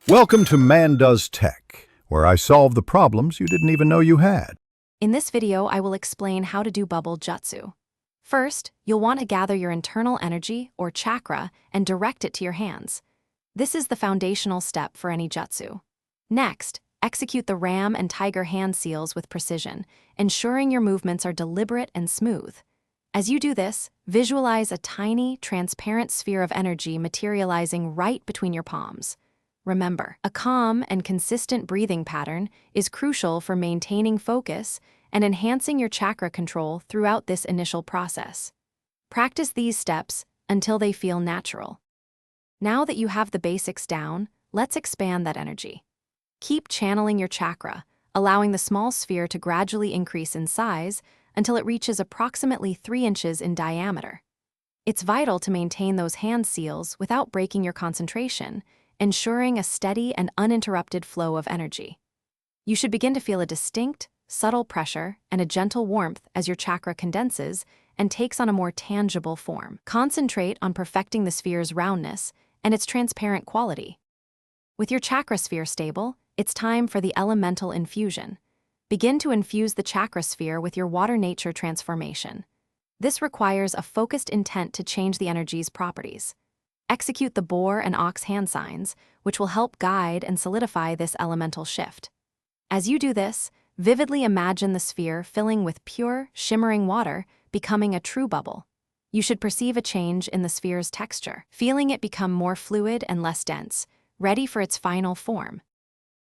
Welcome to Man Does Tech, where I solve the problems you didn't even know you had. In this video, I will explain how to do bubble jutsu. First, you'll want to gather your internal energy, or chakra, and direct it to your hands. This is the foundational step for any jutsu. Next, execute the ram and tiger hand seals with precision, ensuring your movements are deliberate and smooth. As you do this, visualize a tiny, transparent sphere of energy materializing right between your palms. Remember, a calm and consistent breathing pattern is crucial for maintaining focus and enhancing your chakra control throughout this initial process. Practice these steps until they feel natural. Now that you have the basics down, let's expand that energy. Keep channeling your chakra, allowing the small sphere to gradually increase in size until it reaches approximately 3 inches in diameter. It's vital to maintain those hand seals without breaking your concentration, ensuring a steady and uninterrupted flow of energy. You should begin to feel a distinct, subtle pressure and a gentle warmth as your chakra condenses and takes on a more tangible form. Concentrate on perfecting the sphere's roundness and its transparent quality. With your chakra sphere stable, it's time for the elemental infusion. Begin to infuse the chakra sphere with your water nature transformation. This requires a focused intent to change the energy's properties. Execute the boar and ox hand signs, which will help guide and solidify this elemental shift. As you do this, vividly imagine the sphere filling with pure, shimmering water, becoming a true bubble. You should perceive a change in the sphere's texture, feeling it become more fluid and less dense, ready for its final form.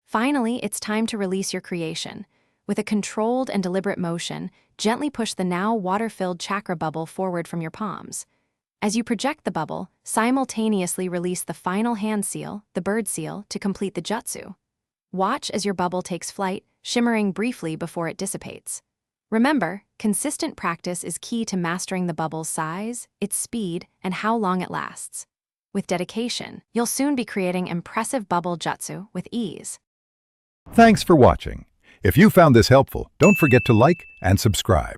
Finally, it's time to release your creation. With a controlled and deliberate motion, gently push the now water-filled chakra bubble forward from your palms. As you project the bubble, simultaneously release the final hand seal, the bird seal, to complete the jutsu. Watch as your bubble takes flight, shimmering briefly before it dissipates. Remember, consistent practice is key to mastering the bubble's size, its speed, and how long it lasts. With dedication, you'll soon be creating impressive bubble jutsu with ease. Thanks for watching. If you found this helpful, don't forget to like and subscribe.